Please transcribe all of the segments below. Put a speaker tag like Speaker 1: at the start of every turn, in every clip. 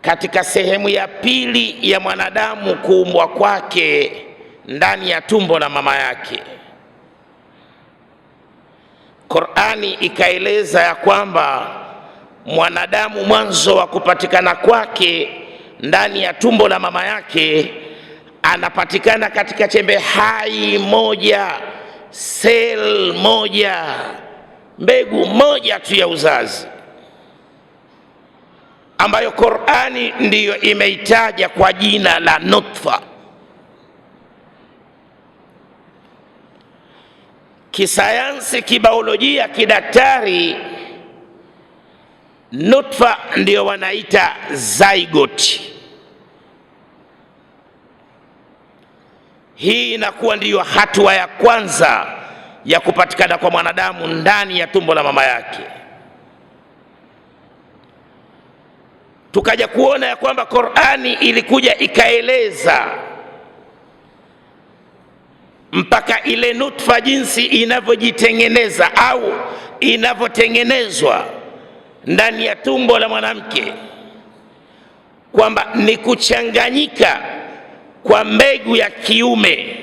Speaker 1: katika sehemu ya pili ya mwanadamu kuumbwa kwake ndani ya tumbo la mama yake. Qur'ani ikaeleza ya kwamba mwanadamu mwanzo wa kupatikana kwake ndani ya tumbo la mama yake anapatikana katika chembe hai moja, sel moja, mbegu moja tu ya uzazi, ambayo Qur'ani ndiyo imeitaja kwa jina la nutfa. Kisayansi, kibiolojia, kidaktari, nutfa ndiyo wanaita zygote. Hii inakuwa ndiyo hatua ya kwanza ya kupatikana kwa mwanadamu ndani ya tumbo la mama yake. Tukaja kuona ya kwamba Qur'ani ilikuja ikaeleza mpaka ile nutfa jinsi inavyojitengeneza au inavyotengenezwa ndani ya tumbo la mwanamke, kwamba ni kuchanganyika kwa mbegu ya kiume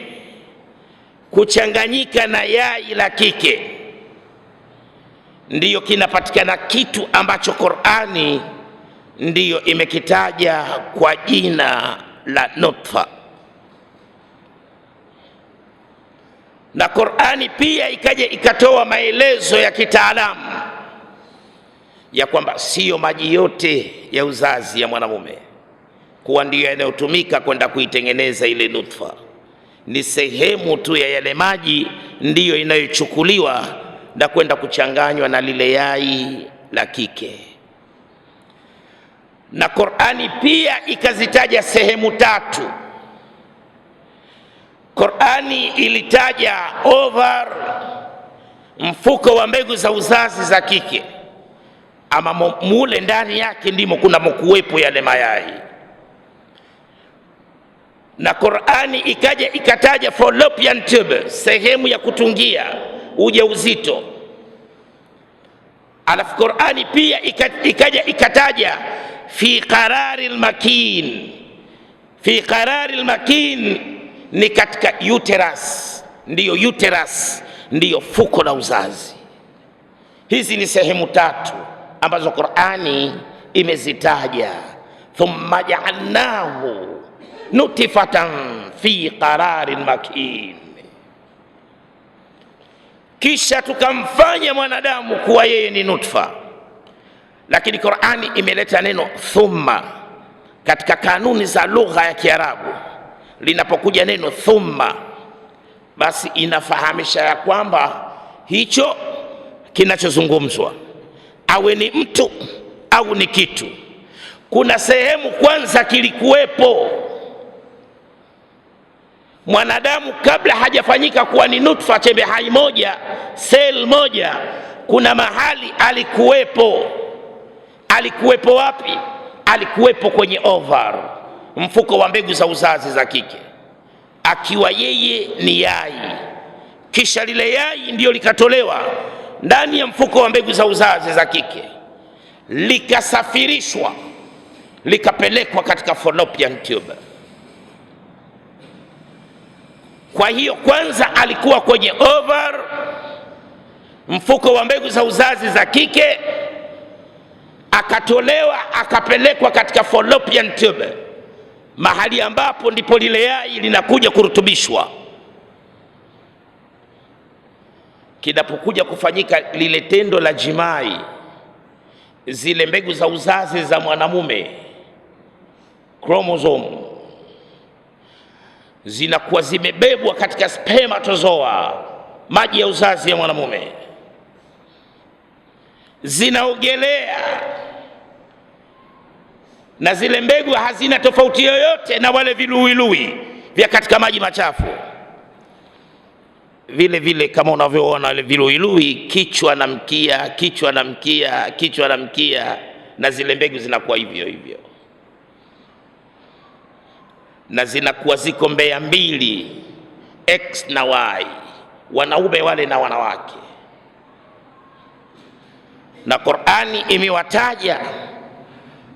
Speaker 1: kuchanganyika na yai la kike, ndiyo kinapatikana kitu ambacho Qur'ani ndiyo imekitaja kwa jina la nutfa. Na Qur'ani pia ikaja ikatoa maelezo ya kitaalamu ya kwamba siyo maji yote ya uzazi ya mwanamume kuwa ndiyo yanayotumika kwenda kuitengeneza ile nutfa. Ni sehemu tu ya yale maji ndiyo inayochukuliwa na kwenda kuchanganywa na lile yai la kike. Na Qur'ani pia ikazitaja sehemu tatu. Qur'ani ilitaja ovar, mfuko wa mbegu za uzazi za kike, ama mule ndani yake ndimo kuna mkuwepo yale mayai. Na Qur'ani ikaja ikataja fallopian tube, sehemu ya kutungia ujauzito. Alafu Qur'ani pia ikaja ikataja fi qararil makin. Fi qararil makin ni katika uterus, ndiyo uterus ndiyo fuko la uzazi. Hizi ni sehemu tatu ambazo Qur'ani imezitaja. Thumma ja'alnahu nutfatan fi qararin makin, kisha tukamfanya mwanadamu kuwa yeye ni nutfa. Lakini Qur'ani imeleta neno thumma. Katika kanuni za lugha ya Kiarabu, linapokuja neno thumma, basi inafahamisha ya kwamba hicho kinachozungumzwa, awe ni mtu au ni kitu, kuna sehemu kwanza kilikuwepo. Mwanadamu kabla hajafanyika kuwa ni nutfa, chembe hai moja, sel moja, kuna mahali alikuwepo. Alikuwepo wapi? Alikuwepo kwenye ovar, mfuko wa mbegu za uzazi za kike, akiwa yeye ni yai. Kisha lile yai ndiyo likatolewa ndani ya mfuko wa mbegu za uzazi za kike, likasafirishwa likapelekwa katika fallopian tube. Kwa hiyo kwanza alikuwa kwenye ovar, mfuko wa mbegu za uzazi za kike, akatolewa akapelekwa katika fallopian tube, mahali ambapo ndipo lile yai linakuja kurutubishwa. Kinapokuja kufanyika lile tendo la jimai, zile mbegu za uzazi za mwanamume, chromosome, zinakuwa zimebebwa katika spermatozoa, maji ya uzazi ya mwanamume, zinaogelea, na zile mbegu hazina tofauti yoyote na wale viluwiluwi vya katika maji machafu. Vile vile kama unavyoona wale viluwiluwi, kichwa na mkia, kichwa na mkia, kichwa na mkia, na zile mbegu zinakuwa hivyo hivyo, na zinakuwa ziko mbea mbili, X na Y, wanaume wale na wanawake. Na Qur'ani imewataja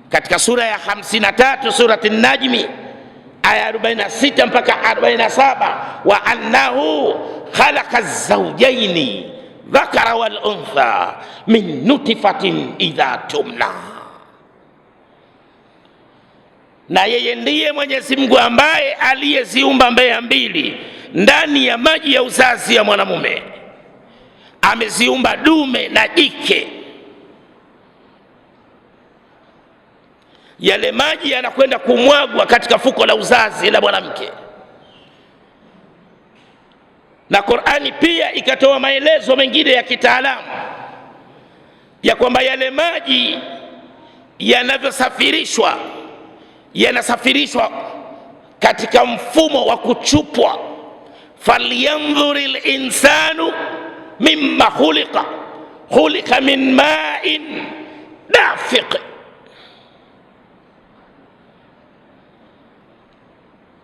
Speaker 1: katika sura ya 53 surati Najmi aya 46 mpaka 47, wa annahu khalaqa zawjaini dhakara wal untha min nutfatin idha tumna, na yeye ndiye Mwenyezi Mungu ambaye aliyeziumba mbea mbili ndani ya maji ya uzazi ya mwanamume, ameziumba dume na jike. Yale maji yanakwenda kumwagwa katika fuko la uzazi la mwanamke, na Qur'ani pia ikatoa maelezo mengine ya kitaalamu ya kwamba yale maji yanavyosafirishwa, yanasafirishwa katika mfumo wa kuchupwa. Falyanzuril insanu mimma khuliqa, khuliqa min ma'in dafiq.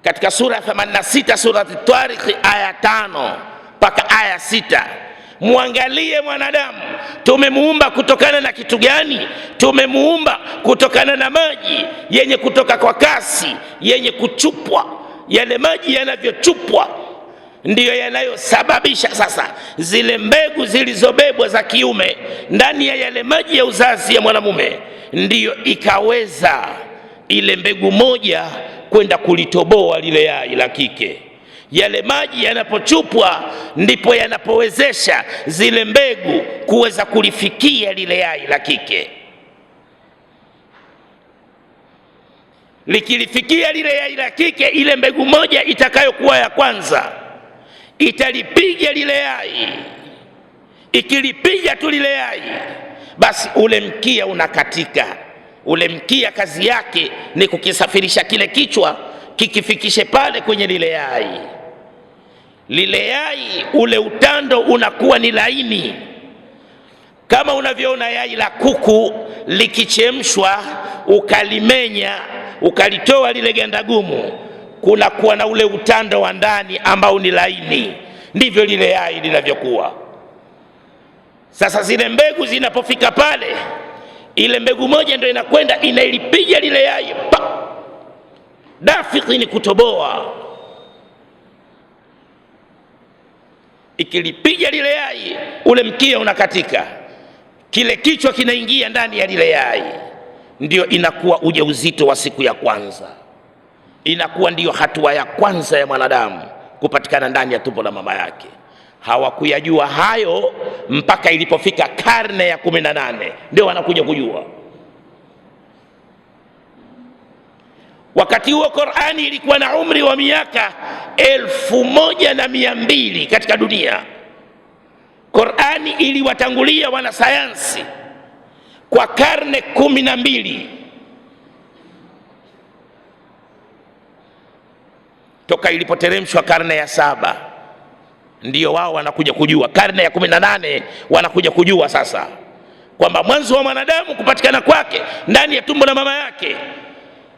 Speaker 1: Katika sura 86 surati Tariq aya 5 mpaka aya 6, muangalie mwanadamu tumemuumba kutokana na kitu gani? Tumemuumba kutokana na maji yenye kutoka kwa kasi, yenye kuchupwa. Yale maji yanavyochupwa ndiyo yanayosababisha sasa zile mbegu zilizobebwa za kiume ndani ya yale maji ya uzazi ya mwanamume, ndiyo ikaweza ile mbegu moja kwenda kulitoboa lile yai la kike. Yale maji yanapochupwa ndipo yanapowezesha zile mbegu kuweza kulifikia lile yai la kike. Likilifikia lile yai la kike, ile mbegu moja itakayokuwa ya kwanza italipiga lile yai. Ikilipiga tu lile yai, basi ule mkia unakatika. Ule mkia kazi yake ni kukisafirisha kile kichwa kikifikishe pale kwenye lile yai. Lile yai, ule utando unakuwa ni laini, kama unavyoona yai la kuku likichemshwa, ukalimenya, ukalitoa lile ganda gumu, kuna kuwa na ule utando wa ndani ambao ni laini. Ndivyo lile yai linavyokuwa. Sasa zile mbegu zinapofika pale, ile mbegu moja ndio inakwenda inailipiga lile yai pa. Dafiki ni kutoboa. Ikilipiga lile yai, ule mkia unakatika, kile kichwa kinaingia ndani ya lile yai. Ndio inakuwa ujauzito wa siku ya kwanza, inakuwa ndiyo hatua ya kwanza ya mwanadamu kupatikana ndani ya tumbo la mama yake. Hawakuyajua hayo mpaka ilipofika karne ya 18 ndio wanakuja kujua. Wakati huo Qur'ani ilikuwa na umri wa miaka 1200 katika dunia. Qur'ani iliwatangulia wanasayansi kwa karne 12. Toka ilipoteremshwa karne ya 7 ndio wao wanakuja kujua. Karne ya 18 wanakuja kujua sasa kwamba mwanzo wa mwanadamu kupatikana kwake ndani ya tumbo la mama yake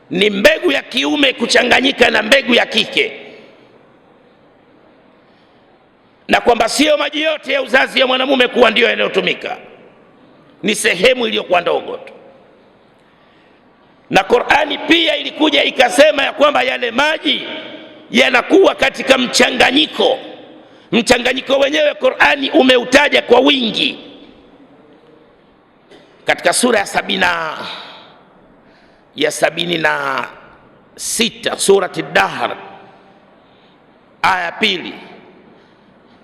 Speaker 1: ni mbegu ya kiume kuchanganyika na mbegu ya kike, na kwamba sio maji yote ya uzazi ya mwanamume kuwa ndio yanayotumika, ni sehemu iliyokuwa ndogo tu. Na Qur'ani pia ilikuja ikasema ya kwamba yale maji yanakuwa katika mchanganyiko. Mchanganyiko wenyewe Qur'ani umeutaja kwa wingi katika sura ya 76 surati Dahr aya 2,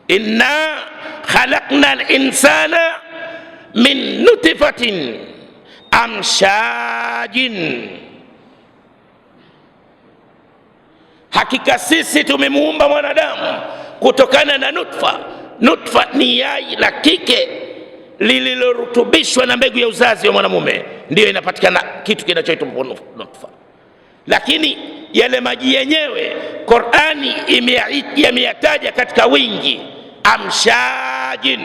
Speaker 1: inna khalaqna al-insana min nutfatin amshajin, hakika sisi tumemuumba mwanadamu kutokana na nutfa. Nutfa ni yai la kike lililorutubishwa na mbegu ya uzazi wa mwanamume, ndio inapatikana kitu kinachoitwa nutfa. Lakini yale maji yenyewe Qur'ani imeyataja katika wingi, amshajin.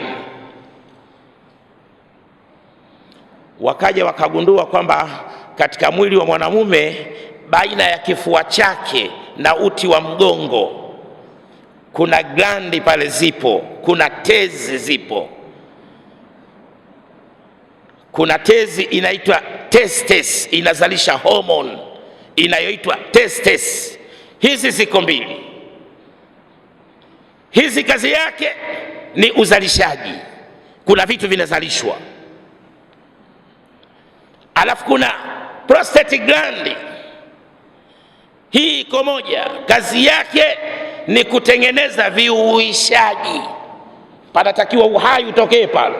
Speaker 1: Wakaja wakagundua kwamba katika mwili wa mwanamume, baina ya kifua chake na uti wa mgongo, kuna glandi pale zipo, kuna tezi zipo. Kuna tezi inaitwa testes, inazalisha hormone inayoitwa testes. Hizi ziko mbili. Hizi kazi yake ni uzalishaji, kuna vitu vinazalishwa. Alafu kuna prostate gland, hii iko moja, kazi yake ni kutengeneza viuishaji, panatakiwa uhai utokee pale.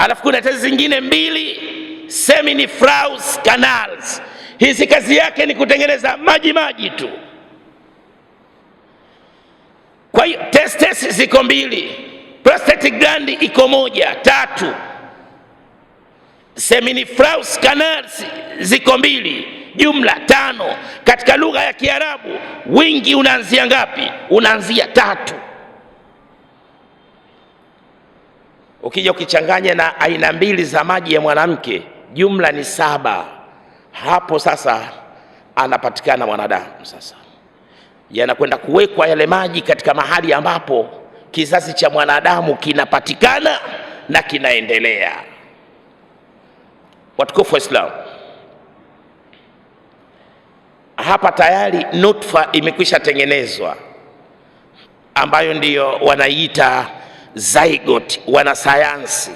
Speaker 1: Alafu kuna tezi zingine mbili, seminiferous canals, hizi kazi yake ni kutengeneza maji tu. Kwa hiyo testes ziko mbili, prostate gland iko moja, tatu. Seminiferous canals ziko mbili, jumla 5. Katika lugha ya Kiarabu wingi unaanzia ngapi? Unaanzia 3. Ukija ukichanganya na aina mbili za maji ya mwanamke, jumla ni 7. Hapo sasa anapatikana mwanadamu. Sasa yanakwenda kuwekwa yale maji katika mahali ambapo kizazi cha mwanadamu kinapatikana na kinaendelea. Watukufu wa Islam, hapa tayari nutfa imekwisha tengenezwa, ambayo ndiyo wanaiita zygote, wanasayansi,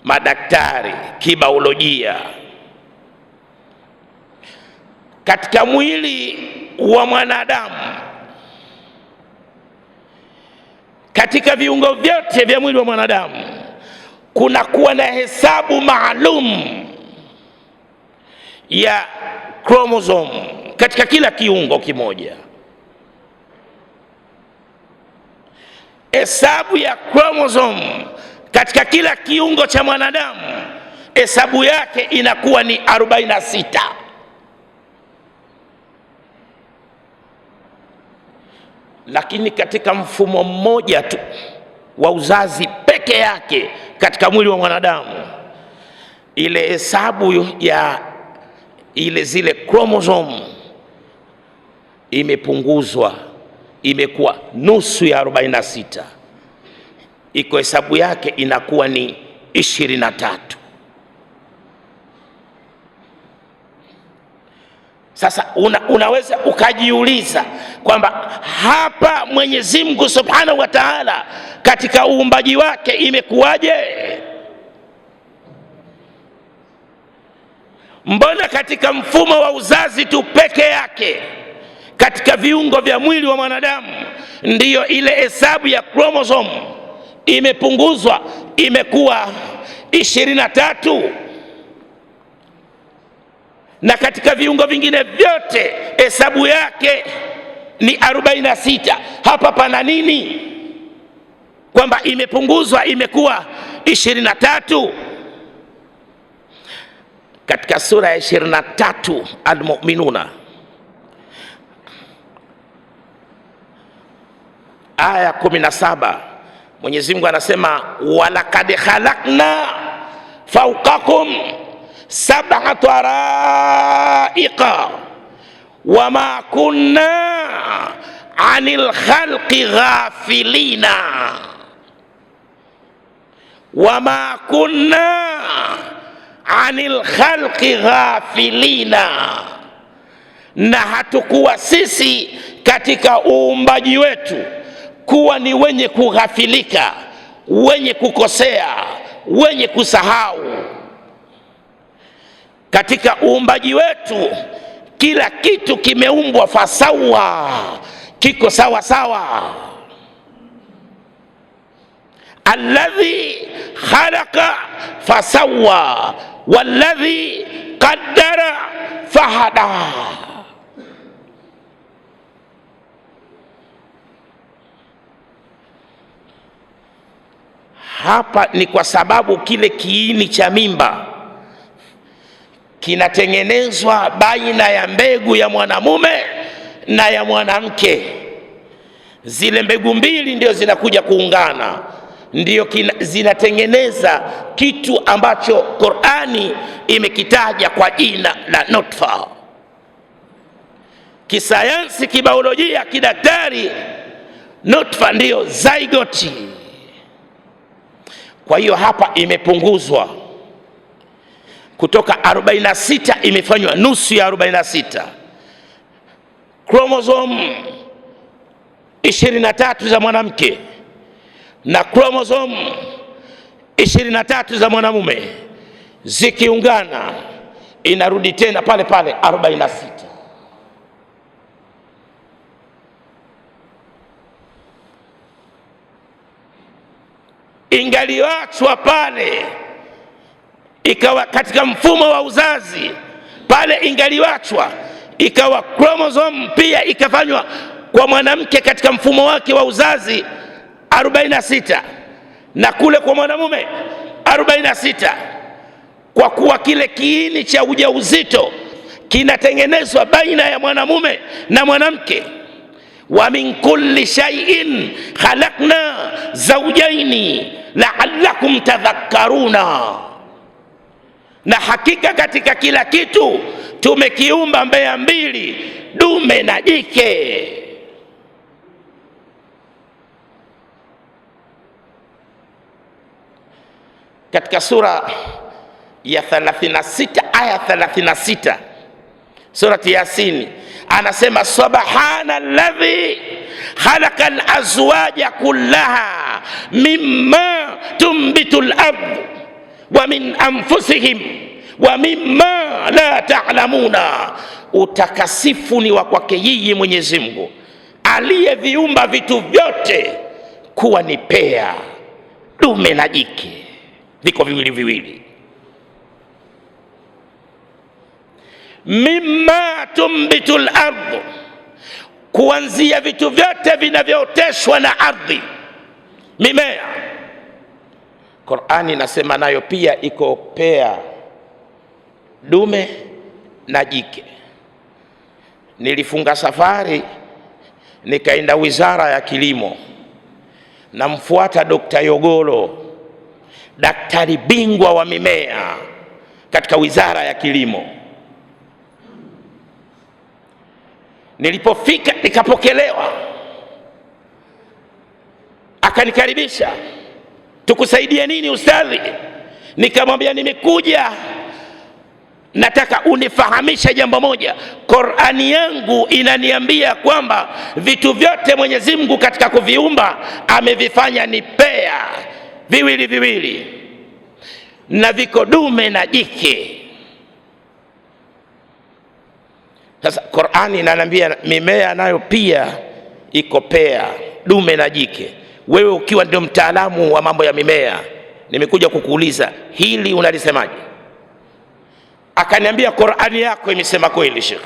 Speaker 1: madaktari, kibaolojia. Katika mwili wa mwanadamu, katika viungo vyote vya mwili wa mwanadamu, kuna kuwa na hesabu maalum ya chromosome katika kila kiungo kimoja. Hesabu ya chromosome katika kila kiungo cha mwanadamu, hesabu yake inakuwa ni 46. Lakini katika mfumo mmoja tu wa uzazi peke yake katika mwili wa mwanadamu, ile hesabu ya zile chromosome imepunguzwa, imekuwa nusu ya 46. Iko hesabu yake inakuwa ni 23. Sasa unaweza ukajiuliza kwamba hapa Mwenyezi Mungu Subhanahu wa Ta'ala katika uumbaji wake imekuwaje? Mbona katika mfumo wa uzazi tu peke yake katika viungo vya mwili wa mwanadamu ndiyo ile hesabu ya chromosome imepunguzwa, imekuwa 23, na katika viungo vingine vyote hesabu yake ni 46. Hapa pana nini kwamba imepunguzwa imekuwa 23? Katika sura ya 23 Al-Mu'minuna aya 17, Mwenyezi Mungu anasema walaqad khalaqna fawqakum sab'a taraiqa wama kunna anil khalqi ghafilina wama kunna anil khalqi ghafilina, na hatukuwa sisi katika uumbaji wetu kuwa ni wenye kughafilika, wenye kukosea, wenye kusahau. Katika uumbaji wetu kila kitu kimeumbwa fasawa, kiko sawa sawa. Alladhi khalaqa fasawa walladhi qaddara fahada. Hapa ni kwa sababu kile kiini cha mimba kinatengenezwa baina ya mbegu ya mwanamume na ya mwanamke. Zile mbegu mbili ndio zinakuja kuungana, ndio zinatengeneza kitu ambacho Qur'ani imekitaja kwa jina la nutfa. Kisayansi, kibiolojia, kidaktari, nutfa ndio zygote. Kwa hiyo hapa imepunguzwa kutoka 46 imefanywa nusu ya 46. Chromosome 23 za mwanamke na chromosome 23 za mwanamume zikiungana inarudi tena pale pale 46. Ingaliachwa pale ikawa katika mfumo wa uzazi pale, ingaliachwa ikawa chromosome pia ikafanywa kwa mwanamke katika mfumo wake wa uzazi 46 na kule kwa mwanamume 46, kwa kuwa kile kiini cha ujauzito kinatengenezwa baina ya mwanamume na mwanamke. Wa min kulli shay'in khalaqna zawjaini la'allakum tadhakkaruna, na hakika katika kila kitu tumekiumba mbea mbili, dume na jike. Katika sura ya 36 aya 36 surati Yasin anasema subhana alladhi khalaqa al-azwaja kullaha mimma tunbitu al-ardh wa min anfusihim wa mimma la ta'lamuna. Utakasifu ni wa kwake yeye Mwenyezi Mungu aliyeviumba vitu vyote kuwa ni pea, dume na jike, viko viwili viwili. Mimma tumbitu al-ardh, kuanzia vitu vyote vinavyooteshwa na ardhi, mimea. Qur'ani inasema nayo pia iko pea, dume na jike. Nilifunga safari nikaenda Wizara ya Kilimo, namfuata Dr. Yogolo, daktari bingwa wa mimea katika Wizara ya Kilimo. Nilipofika nikapokelewa, akanikaribisha, tukusaidie nini ustadhi? Nikamwambia nimekuja, nataka unifahamisha jambo moja. Qur'ani yangu inaniambia kwamba vitu vyote Mwenyezi Mungu katika kuviumba amevifanya ni pea, viwili viwili, na viko dume na jike. Sasa Qur'ani inaniambia mimea nayo pia iko pea, dume na jike. Wewe ukiwa ndio mtaalamu wa mambo ya mimea, nimekuja kukuuliza hili unalisemaje? Akaniambia Qur'ani yako imesema kweli Sheikh,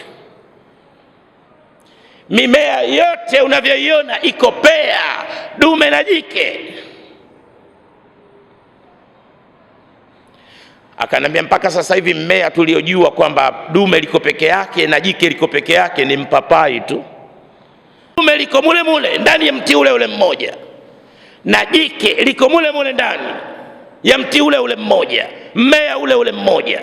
Speaker 1: mimea yote unavyoiona iko pea, dume na jike. Akaniambia mpaka sasa hivi mmea tuliojua kwamba dume liko peke yake na jike liko peke yake ni mpapai tu. Dume liko mule mule ndani ya mti ule ule mmoja, na jike liko mule mule ndani ya mti ule ule mmoja, mmea ule ule mmoja.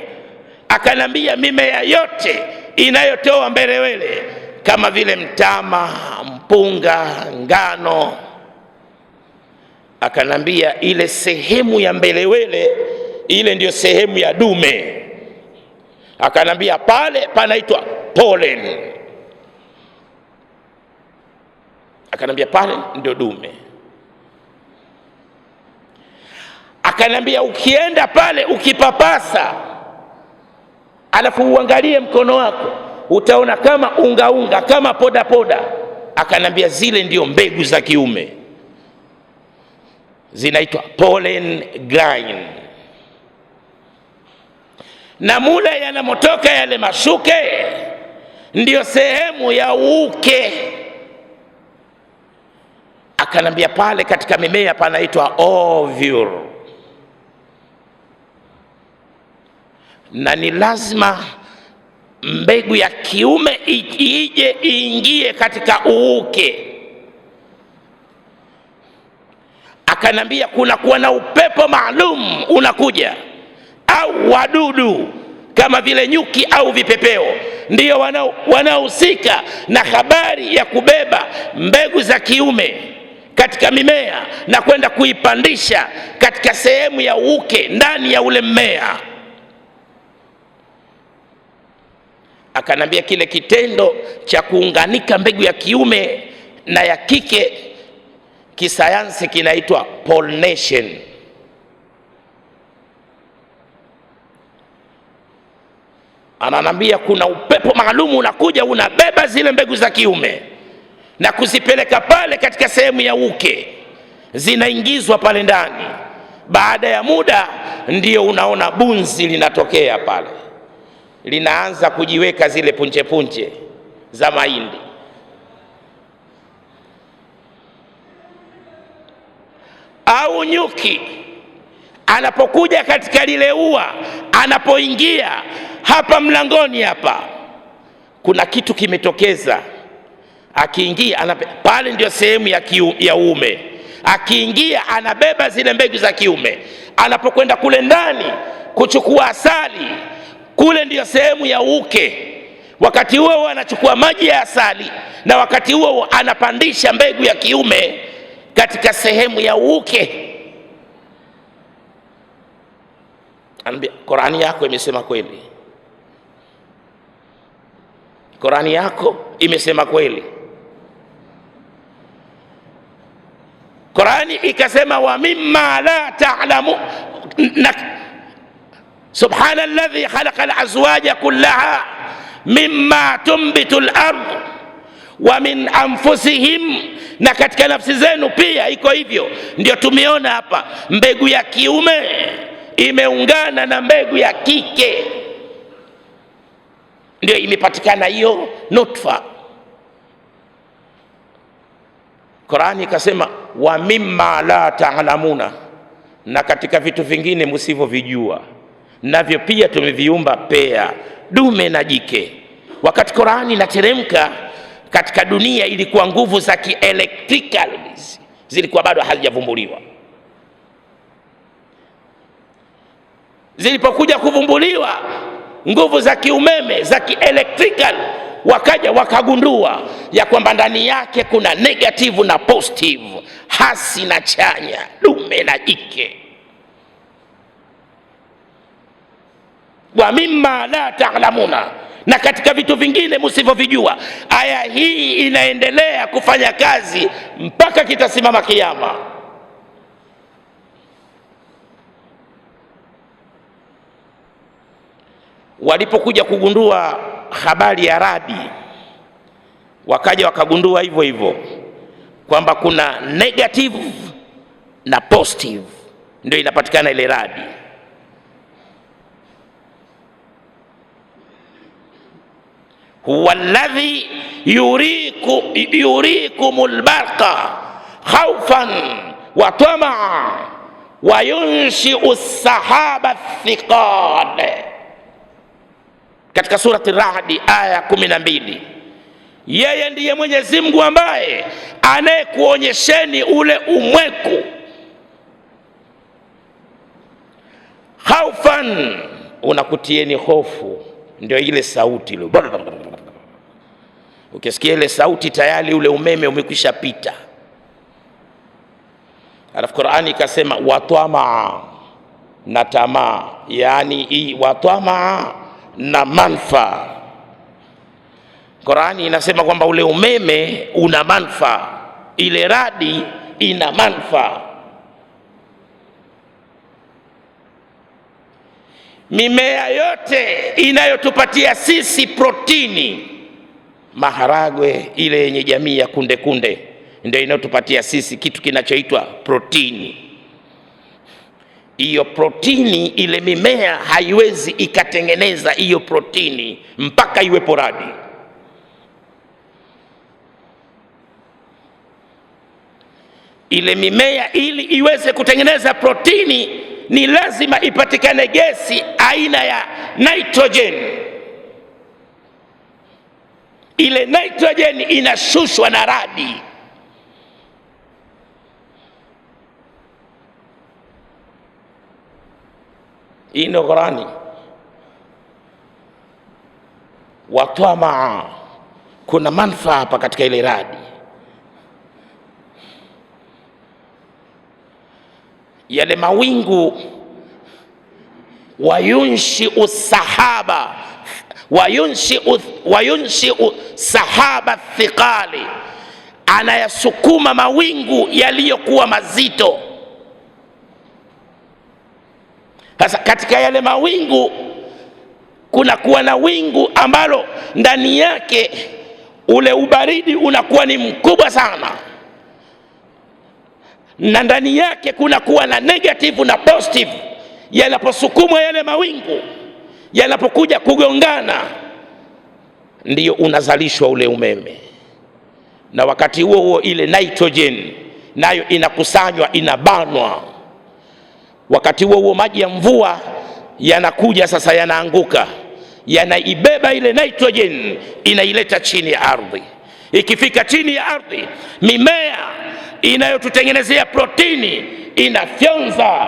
Speaker 1: Akanambia mimea yote inayotoa mbelewele kama vile mtama, mpunga, ngano, akanambia ile sehemu ya mbelewele ile ndio sehemu ya dume. Akanambia pale panaitwa pollen, akanambia pale ndio dume. Akanambia ukienda pale ukipapasa, alafu uangalie mkono wako, utaona kama unga unga, kama poda poda. Akanambia zile ndio mbegu za kiume, zinaitwa pollen grain. Na mule yanamotoka yale mashuke ndio sehemu ya uuke. Akanambia pale katika mimea panaitwa ovule, na ni lazima mbegu ya kiume ije iingie katika uuke. Akanambia kuna kuwa na upepo maalum unakuja, au wadudu kama vile nyuki au vipepeo ndio wanaohusika na habari ya kubeba mbegu za kiume katika mimea na kwenda kuipandisha katika sehemu ya uke ndani ya ule mmea. Akanambia kile kitendo cha kuunganika mbegu ya kiume na ya kike kisayansi kinaitwa pollination. Ananambia kuna upepo maalum unakuja unabeba zile mbegu za kiume na kuzipeleka pale katika sehemu ya uke, zinaingizwa pale ndani. Baada ya muda ndio unaona bunzi linatokea pale, linaanza kujiweka zile punje punje za mahindi. Au nyuki anapokuja katika lile ua, anapoingia hapa mlangoni hapa, kuna kitu kimetokeza. Akiingia pale ndio sehemu ya uume. Akiingia anabeba zile mbegu za kiume, anapokwenda kule ndani kuchukua asali, kule ndio sehemu ya uke. Wakati huo anachukua maji ya asali, na wakati huo anapandisha mbegu ya kiume katika sehemu ya uke. Anambia Qur'ani yako imesema kweli, Qur'ani yako imesema kweli. Qur'ani ikasema wa mimma la ta'lamu, subhana alladhi khalaqa al-azwaja kullaha mimma tunbitu al-ard wa min anfusihim, na katika nafsi zenu pia iko hivyo. Ndio tumeona hapa mbegu ya kiume imeungana na mbegu ya kike, ndio imepatikana hiyo nutfa. Qur'ani ikasema wa mimma la ta'lamuna, na katika vitu vingine msivyovijua navyo pia tumeviumba pea, dume na jike. Wakati Qur'ani inateremka katika dunia, ilikuwa nguvu za kielektrikal zilikuwa bado hazijavumbuliwa. Zilipokuja kuvumbuliwa nguvu za kiumeme za kielektrikal, wakaja wakagundua ya kwamba ndani yake kuna negative na positive, hasi na chanya, dume na jike. Wa mimma la ta'lamuna, na katika vitu vingine msivyovijua. Aya hii inaendelea kufanya kazi mpaka kitasimama kiyama. Walipokuja kugundua habari ya radi, wakaja wakagundua hivyo hivyo kwamba kuna negative na positive, ndio inapatikana ile radi. Huwa alladhi yurikumul barqa khawfan wa tamaa wa yunshi'u as-sahaba thiqal, katika surati Ra'd aya 12. Yeye ndiye Mwenyezi Mungu ambaye anayekuonyesheni ule umweku. Khaufan, unakutieni hofu, ndio ile sauti ile. Ukisikia ile sauti tayari ule umeme umekwisha pita. Alafu Qur'ani ikasema watama, na tamaa, yani watama na manfa. Qur'ani inasema kwamba ule umeme una manfa, ile radi ina manfa. Mimea yote inayotupatia sisi protini, maharagwe ile yenye jamii ya kunde kunde, ndio inayotupatia sisi kitu kinachoitwa protini. Hiyo protini, ile mimea haiwezi ikatengeneza hiyo protini mpaka iwepo radi. Ile mimea ili iweze kutengeneza protini ni lazima ipatikane gesi aina ya nitrogen. Ile nitrogen inashushwa na radi. Hii ndio Qur'ani. Watama, kuna manufaa hapa katika ile radi. yale mawingu, wayunshiu sahaba thiqali, anayasukuma mawingu yaliyokuwa mazito. Sasa katika yale mawingu kuna kuwa na wingu ambalo ndani yake ule ubaridi unakuwa ni mkubwa sana, na ndani yake kuna kuwa na negative na positive. Yanaposukumwa yale mawingu, yanapokuja kugongana, ndiyo unazalishwa ule umeme. Na wakati huo huo ile nitrogen nayo inakusanywa, inabanwa. Wakati huo huo maji ya mvua yanakuja sasa, yanaanguka, yanaibeba ile nitrogen, inaileta chini ya ardhi. Ikifika chini ya ardhi, mimea inayotutengenezea protini inafyonza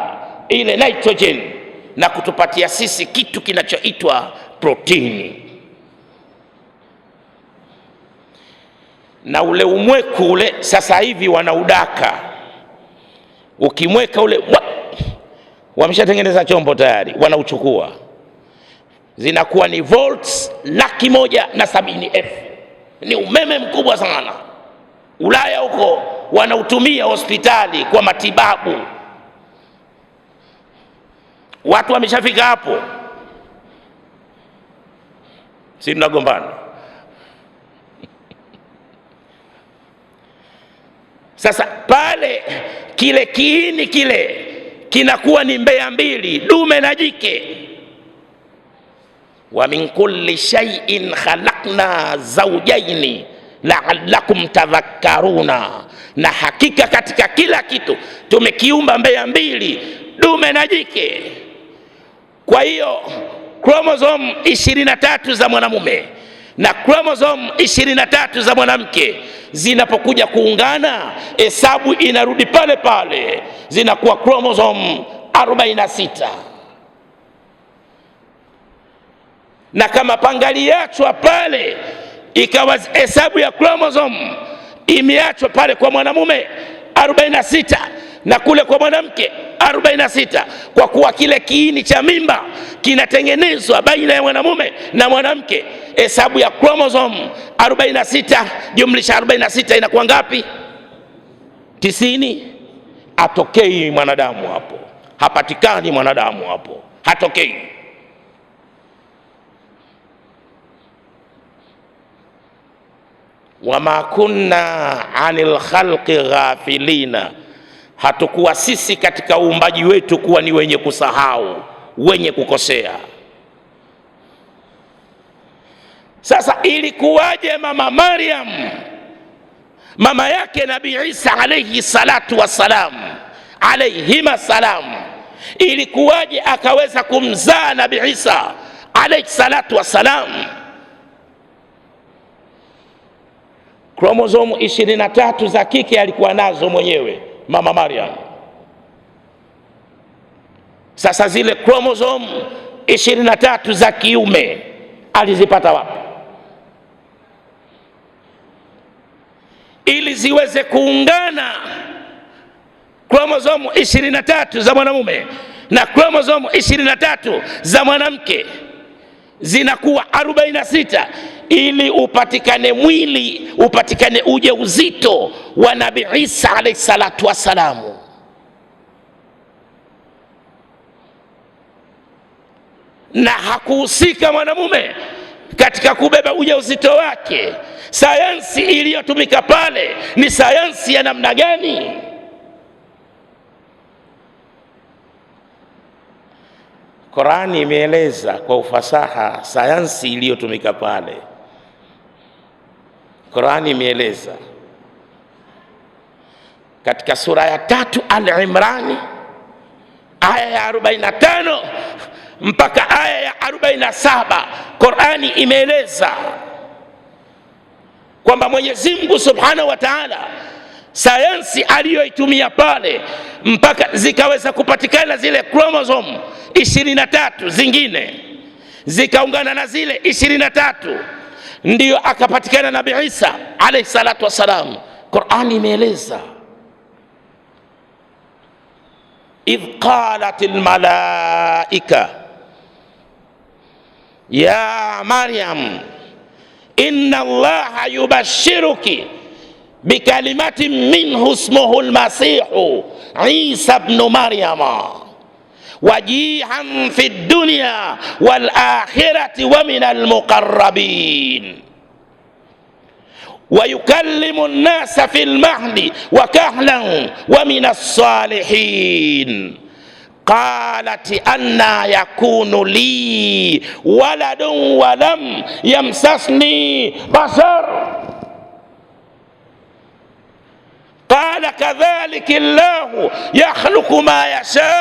Speaker 1: ile nitrogen na kutupatia sisi kitu kinachoitwa protini. Na ule umweku ule sasa hivi wanaudaka. Ukimweka ule, wameshatengeneza chombo tayari, wanauchukua, zinakuwa ni volts 170,000. Ni umeme mkubwa sana. Ulaya huko wanautumia hospitali kwa matibabu. Watu wameshafika hapo, si tunagombana. Sasa pale kile kiini kile kinakuwa ni mbea mbili, dume na jike. Wa min kulli shay'in khalaqna zawjayn la'allakum tadhakkaruna, na hakika katika kila kitu tumekiumba mbea mbili, dume na jike. Kwa hiyo chromosome 23 za mwanamume na chromosome 23 za mwanamke zinapokuja kuungana, hesabu inarudi pale pale, zinakuwa chromosome 46. Na kama pangaliachwa pale, ikawa hesabu ya chromosome imeachwa pale kwa mwanamume 46 na kule kwa mwanamke 46, kwa kuwa kile kiini cha mimba kinatengenezwa baina ya mwanamume na mwanamke, hesabu ya chromosome 46 jumlisha 46 inakuwa ngapi? 90. Atokei mwanadamu hapo, hapatikani mwanadamu hapo, hatokei. Wama kunna anil khalqi ghafilina, hatukuwa sisi katika uumbaji wetu kuwa ni wenye kusahau, wenye kukosea. Sasa ilikuwaje mama Maryam, mama yake Nabii Isa alayhi salatu wassalam, alayhima salam, ilikuwaje akaweza kumzaa Nabii Isa alayhi salatu wassalam? Kromosomu 23 za kike alikuwa nazo mwenyewe mama Maryam. Sasa zile kromosomu 23 za kiume alizipata wapi? Ili ziweze kuungana kromosomu 23 za mwanamume na kromosomu 23 za mwanamke, zinakuwa 46, ili upatikane mwili, upatikane ujauzito wa Nabii Isa alayhi salatu wassalamu. Na hakuhusika mwanamume katika kubeba ujauzito wake. Sayansi iliyotumika pale ni sayansi ya namna gani? Qur'ani imeeleza kwa ufasaha sayansi iliyotumika pale. Qur'ani imeeleza katika sura ya 3 Al-Imran aya ya 45 mpaka aya ya 47. Qur'ani imeeleza kwamba Mwenyezi Mungu Subhanahu wa Ta'ala, sayansi aliyoitumia pale mpaka zikaweza kupatikana zile chromosome 23 zingine zikaungana na zile 23, ndiyo akapatikana Nabii Isa alayhi salatu wassalam. Qur'ani imeeleza. idh qalat almalaika ya Maryam inna Allaha yubashiruki bikalimatin minhu ismuhu almasihu Isa ibn Maryama wajihan fi dunya wal akhirati wa min almuqarrabin wa yukallimu an-nasa fil mahdi wa kahlan wa min as-salihin. Qalat anna yakunu li waladun wa lam yamsasni bashar qala kadhalika Allahu yakhluqu ma yasha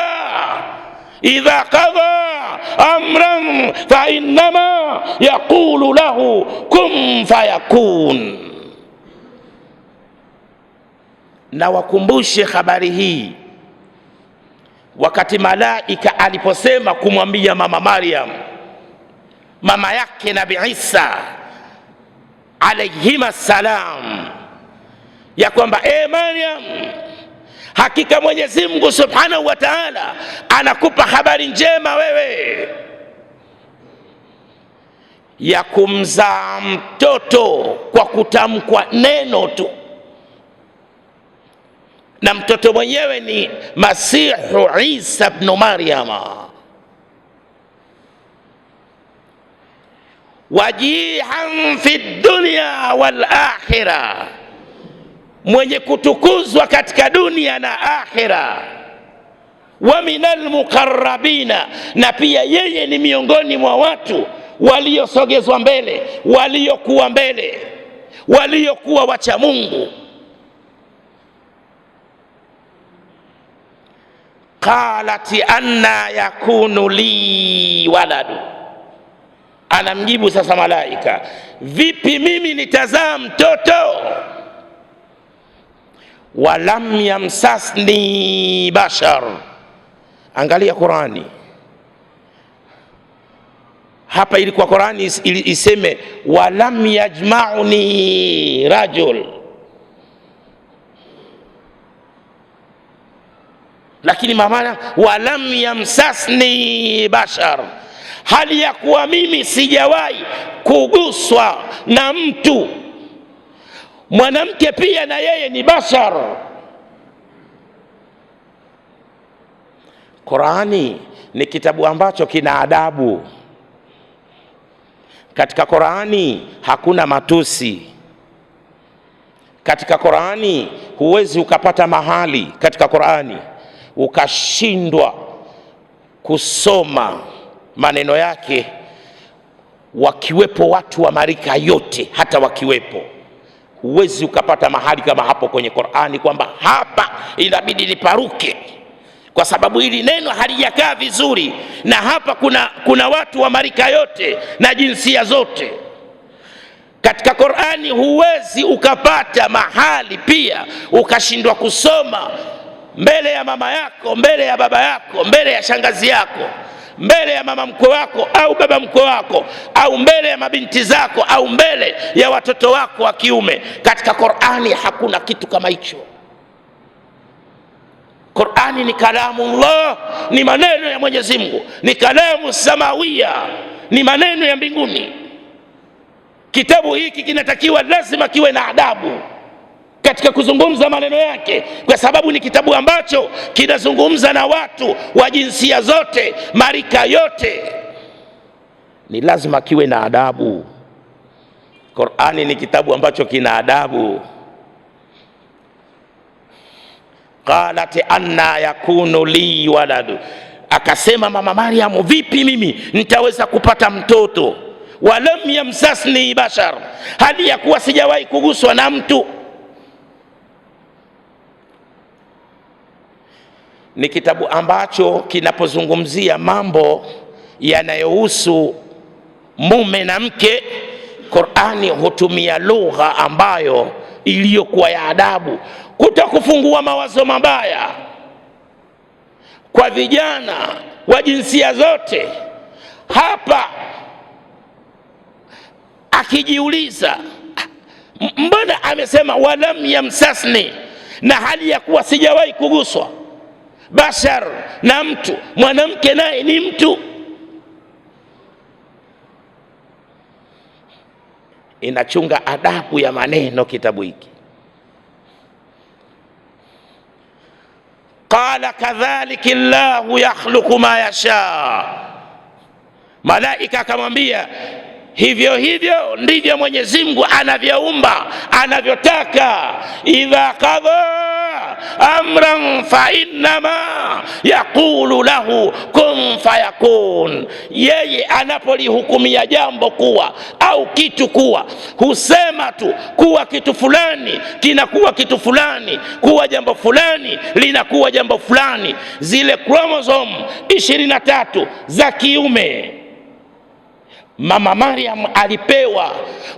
Speaker 1: idha qada amran fa innama yaqulu lahu kun fayakun. Na wakumbushe habari hii wakati malaika aliposema kumwambia mama Maryam, mama yake Nabii Isa alayhima salam, ya kwamba Maryam, hakika Mwenyezi Mungu Subhanahu wa Ta'ala anakupa habari njema wewe ya kumzaa mtoto kwa kutamkwa neno tu, na mtoto mwenyewe ni Masihu Isa ibn Maryama, wajihan fi dunya wal akhirah, mwenye kutukuzwa katika dunia na akhira, wa minal muqarrabina, na pia yeye ni miongoni mwa watu waliosogezwa mbele, waliokuwa mbele, waliokuwa wacha Mungu. Qalat anna yakunu li waladu, anamjibu sasa malaika, vipi mimi nitazaa mtoto? Walam yamsasni bashar. Angalia Qurani hapa, ilikuwa Qurani iseme walam yajma'uni rajul, lakini mamana walam yamsasni bashar, hali ya kuwa mimi sijawahi kuguswa na mtu. Mwanamke pia na yeye ni bashar. Qurani ni kitabu ambacho kina adabu. Katika Qurani hakuna matusi. Katika Qurani huwezi ukapata mahali katika Qurani ukashindwa kusoma maneno yake wakiwepo watu wa marika yote, hata wakiwepo. Huwezi ukapata mahali kama hapo kwenye Qur'ani kwamba hapa inabidi niparuke kwa sababu hili neno halijakaa vizuri, na hapa kuna watu wa marika yote na jinsia zote. Katika Qur'ani huwezi ukapata mahali pia ukashindwa kusoma mbele ya mama yako, mbele ya baba yako, mbele ya shangazi yako, mbele ya mama mkwe wako au baba mkwe wako, au mbele ya mabinti zako, au mbele ya watoto wako wa kiume. Katika Qur'ani hakuna kitu kama hicho. Qur'ani ni kalamullah, ni maneno ya Mwenyezi Mungu, ni kalamu samawia, ni maneno ya mbinguni. Kitabu hiki kinatakiwa lazima kiwe na adabu katika kuzungumza maneno yake, kwa sababu ni kitabu ambacho kinazungumza na watu wa jinsia zote, marika yote. Ni lazima kiwe na adabu. Qur'ani ni kitabu ambacho kina adabu. Qalat anna yakunu li waladu, akasema mama Maryam, vipi mimi nitaweza kupata mtoto? Walam yamsasni bashar, hali ya kuwa sijawahi kuguswa na mtu. Ni kitabu ambacho kinapozungumzia mambo yanayohusu mume na mke, Qur'ani hutumia lugha ambayo iliyokuwa ya adabu, kutokufungua mawazo mabaya kwa vijana wa jinsia zote. Hapa akijiuliza, mbona amesema walam yamsasni, na hali ya kuwa sijawahi kuguswa? bashar na mtu, mwanamke naye ni mtu. Inachunga adabu ya maneno kitabu hiki. Qala kadhalika Allahu yakhluqu ma yasha, malaika akamwambia hivyo hivyo ndivyo Mwenyezi Mungu anavyoumba anavyotaka. Idha qadha amran fa innama yaqulu lahu kun fayakun, yeye anapolihukumia jambo kuwa au kitu kuwa, husema tu kuwa kitu fulani kinakuwa kitu fulani, kuwa jambo fulani linakuwa jambo fulani. Zile chromosome 23 za kiume Mama Maryam alipewa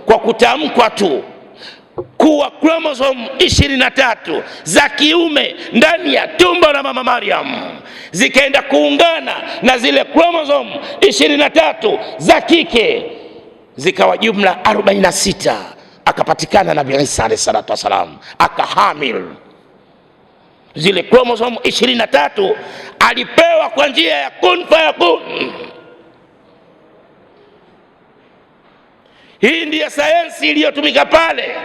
Speaker 1: kwa kutamkwa tu kuwa chromosome 23 za kiume ndani ya tumbo la Mama Maryam, zikaenda kuungana na zile chromosome 23 za kike, zikawa jumla 46. Akapatikana Nabii Isa alayhi salatu wasalam, akahamil. Zile chromosome 23 alipewa kwa njia ya kun fayakun. Hii ndiyo sayansi iliyotumika pale,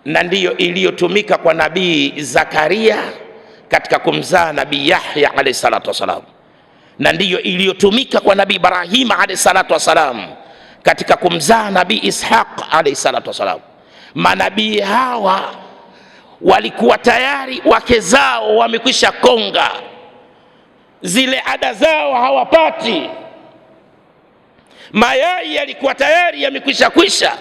Speaker 1: na ndiyo iliyotumika kwa Nabii Zakaria katika kumzaa Nabii Yahya alayhi salatu wasalam, na ndiyo iliyotumika kwa Nabii Ibrahim alayhi salatu wasalam katika kumzaa Nabii Ishaq alayhi salatu wasalam. Manabii hawa walikuwa tayari wake zao wamekwisha konga, zile ada zao hawapati, mayai yalikuwa tayari yamekwisha kwisha.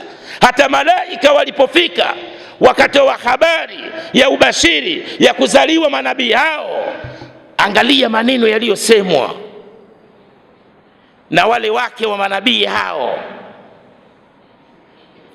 Speaker 1: Hata malaika walipofika wakatoa habari ya ubashiri ya kuzaliwa manabii hao, angalia maneno yaliyosemwa na wale wake wa manabii hao.